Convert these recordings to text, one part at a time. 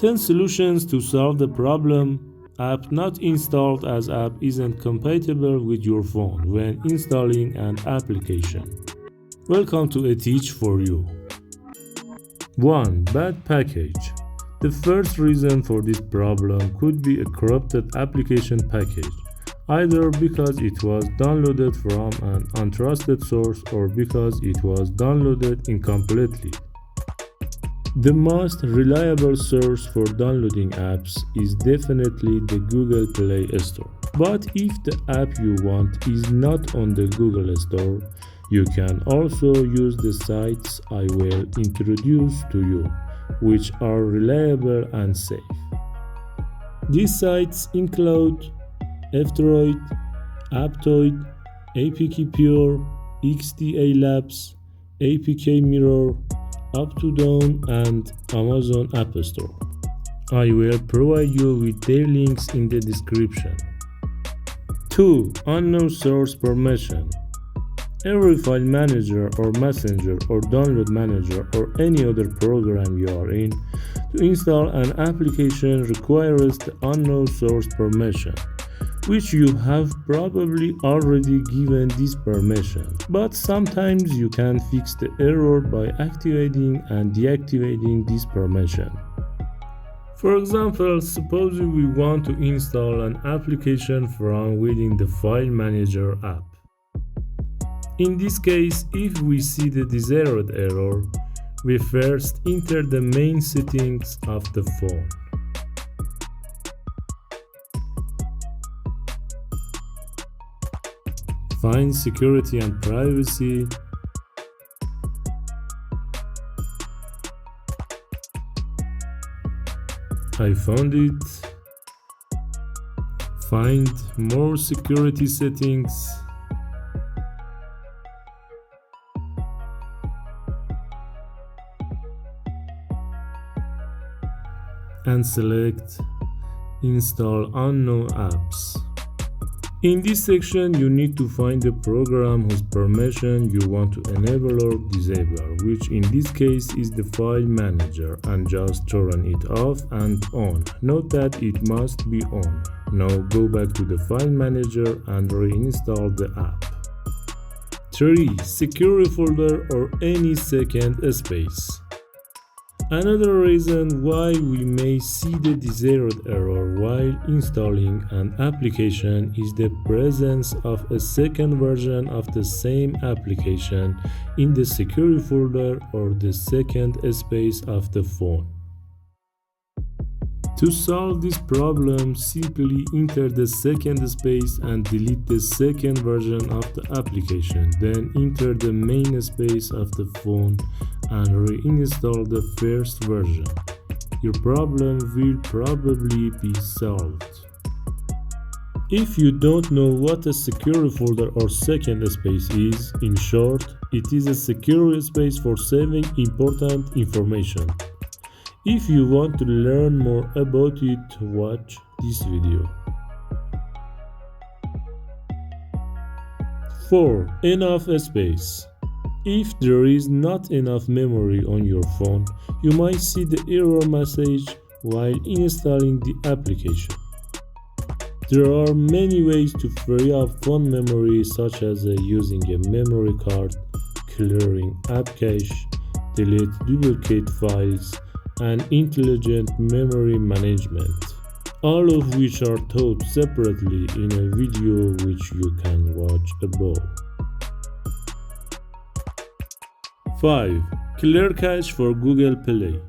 10 solutions to solve the problem. App not installed as app isn't compatible with your phone when installing an application. Welcome to a teach for you. 1. Bad package. The first reason for this problem could be a corrupted application package, either because it was downloaded from an untrusted source or because it was downloaded incompletely. The most reliable source for downloading apps is definitely the Google Play Store. But if the app you want is not on the Google Store, you can also use the sites I will introduce to you, which are reliable and safe. These sites include F-Droid, Aptoid, APK Pure, XDA Labs, APK Mirror, Up2Down, and Amazon App Store. I will provide you with their links in the description. 2. Unknown source permission. Every file manager or messenger or download manager or any other program you are in to install an application requires the unknown source permission, which you have probably already given this permission. But sometimes you can fix the error by activating and deactivating this permission. For example, suppose we want to install an application from within the File Manager app. In this case, if we see the desired error, we first enter the main settings of the phone. Find security and privacy. I found it. Find more security settings. And select Install Unknown Apps. In this section, you need to find the program whose permission you want to enable or disable, which in this case is the File Manager, and just turn it off and on. Note that it must be on. Now go back to the File Manager and reinstall the app. 3. Secure folder or any second space. Another reason why we may see the desired error while installing an application is the presence of a second version of the same application in the secure folder or the second space of the phone. To solve this problem, simply enter the second space and delete the second version of the application. Then enter the main space of the phone and reinstall the first version. Your problem will probably be solved. If you don't know what a secure folder or second space is, in short, it is a secure space for saving important information. If you want to learn more about it, watch this video. 4. Enough space. If there is not enough memory on your phone, you might see the error message while installing the application. There are many ways to free up phone memory, such as using a memory card, clearing app cache, delete duplicate files, and intelligent memory management, all of which are taught separately in a video which you can watch above. 5. Clear cache for Google Play.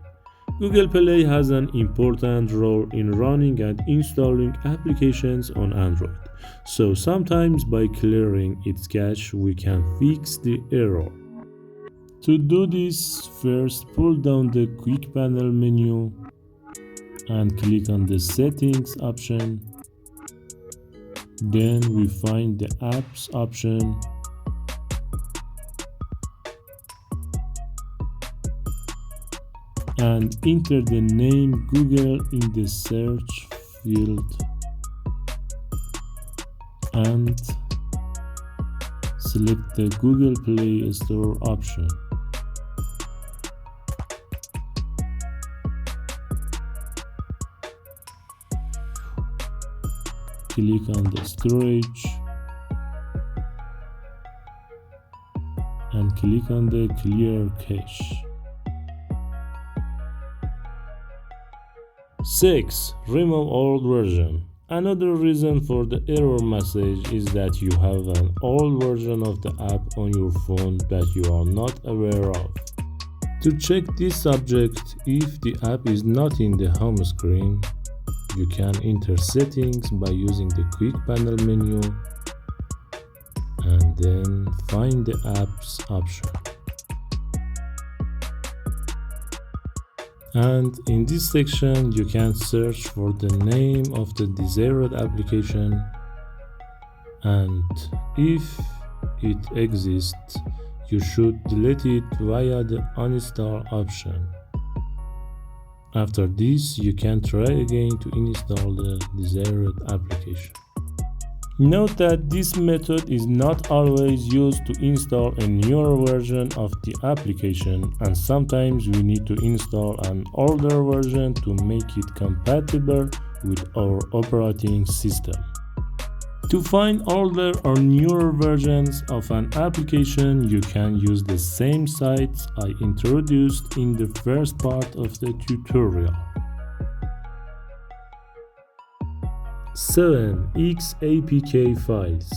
Google Play has an important role in running and installing applications on Android, so sometimes by clearing its cache we can fix the error. To do this, first pull down the quick panel menu and click on the settings option. Then we find the apps option. And enter the name Google in the search field and select the Google Play Store option. click on the storage and click on the clear cache. 6. Remove old version. Another reason for the error message is that you have an old version of the app on your phone that you are not aware of. To check this subject, if the app is not in the home screen, you can enter settings by using the quick panel menu and then find the apps option. And in this section you can search for the name of the desired application, and if it exists you should delete it via the uninstall option. After this you can try again to install the desired application. Note that this method is not always used to install a newer version of the application, and sometimes we need to install an older version to make it compatible with our operating system. To find older or newer versions of an application, you can use the same sites I introduced in the first part of the tutorial. 7. XAPK files.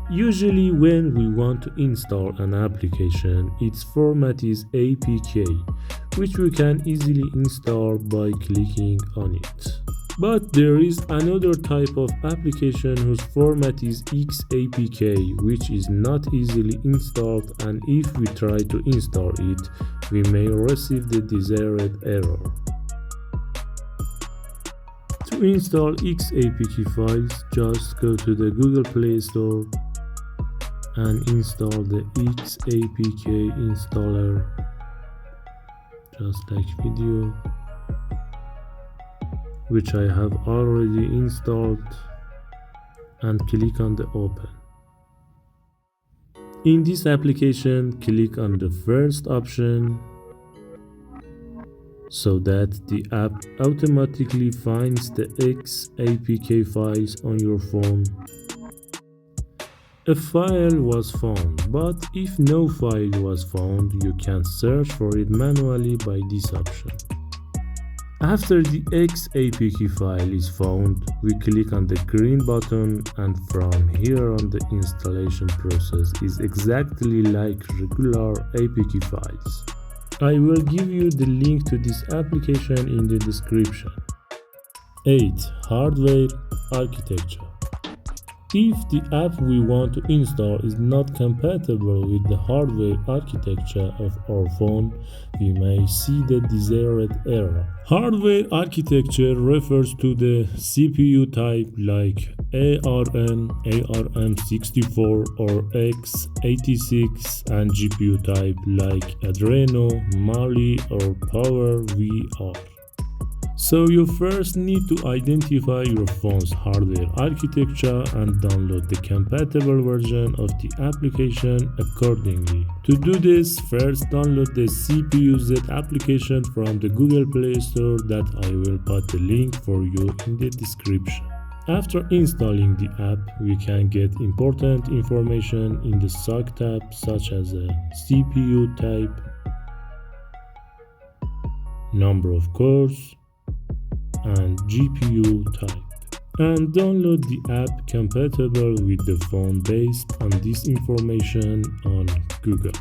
Usually when we want to install an application, its format is APK, which we can easily install by clicking on it. But there is another type of application whose format is XAPK, which is not easily installed, and if we try to install it, we may receive the desired error. To install XAPK files, just go to the Google Play Store and install the XAPK installer, just like video, which I have already installed, and click on the open. In this application, click on the first option so that the app automatically finds the XAPK files on your phone. A file was found, but if no file was found, you can search for it manually by this option. After the XAPK file is found, we click on the green button, and from here on the installation process is exactly like regular APK files. I will give you the link to this application in the description. 8. Hardware architecture. If the app we want to install is not compatible with the hardware architecture of our phone, we may see the desired error. Hardware architecture refers to the CPU type like ARM, ARM64 or x86, and GPU type like Adreno, Mali or PowerVR. So you first need to identify your phone's hardware architecture and download the compatible version of the application accordingly. To do this, first download the CPUZ application from the Google Play Store that I will put the link for you in the description. After installing the app, we can get important information in the SOC tab such as a CPU type, number of cores, and GPU type, and download the app compatible with the phone based on this information on Google.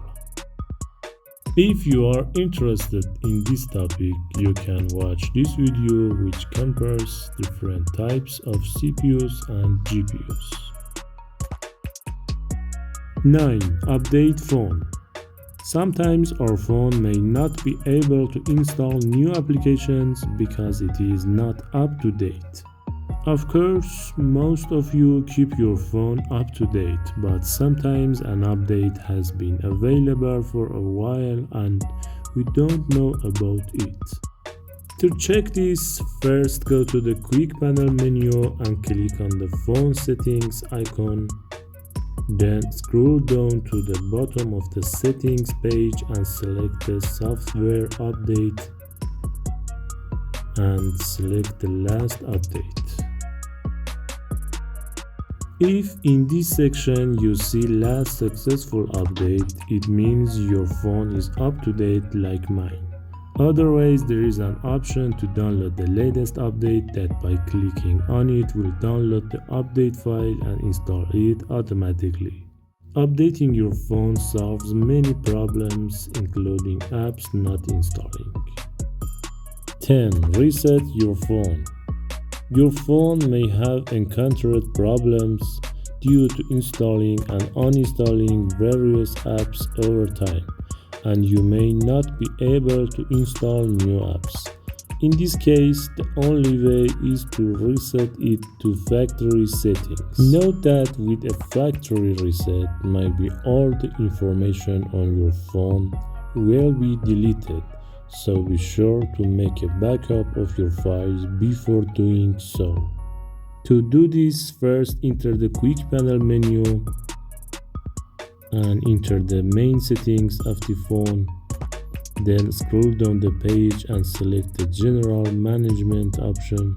If you are interested in this topic, you can watch this video which compares different types of CPUs and GPUs. 9. Update phone. Sometimes our phone may not be able to install new applications because it is not up to date. Of course, most of you keep your phone up to date, but sometimes an update has been available for a while and we don't know about it. To check this, first go to the quick panel menu and click on the phone settings icon. Then scroll down to the bottom of the settings page and select the software update and select the last update. If in this section you see last successful update, it means your phone is up to date like mine. Otherwise, there is an option to download the latest update that by clicking on it will download the update file and install it automatically. Updating your phone solves many problems including apps not installing. 10. Reset your phone. Your phone may have encountered problems due to installing and uninstalling various apps over time, and you may not be able to install new apps. In this case, the only way is to reset it to factory settings. Note that with a factory reset, maybe all the information on your phone will be deleted, so be sure to make a backup of your files before doing so. To do this, first enter the quick panel menu and enter the main settings of the phone. Then scroll down the page and select the general management option.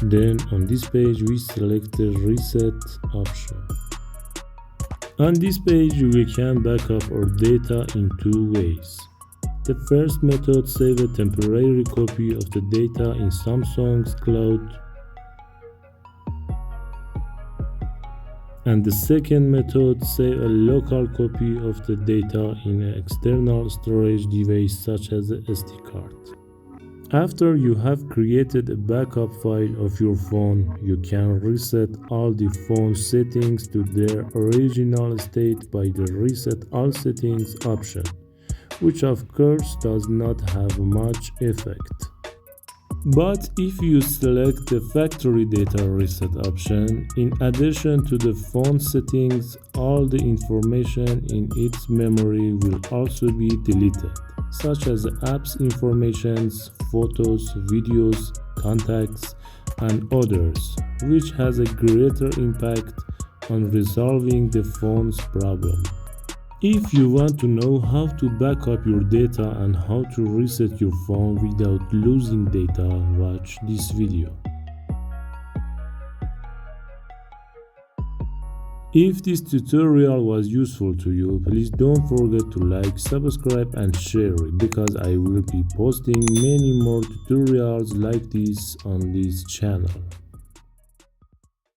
Then on this page we select the reset option. On this page we can back up our data in two ways. The first method saves a temporary copy of the data in Samsung's cloud, and the second method saves a local copy of the data in an external storage device such as a SD card. After you have created a backup file of your phone, you can reset all the phone settings to their original state by the Reset All Settings option, which of course does not have much effect. But if you select the factory data reset option, in addition to the phone settings, all the information in its memory will also be deleted, such as the app's informations, photos, videos, contacts, and others, which has a greater impact on resolving the phone's problem. If you want to know how to back up your data and how to reset your phone without losing data, watch this video. If this tutorial was useful to you, please don't forget to like, subscribe and share it, because I will be posting many more tutorials like this on this channel.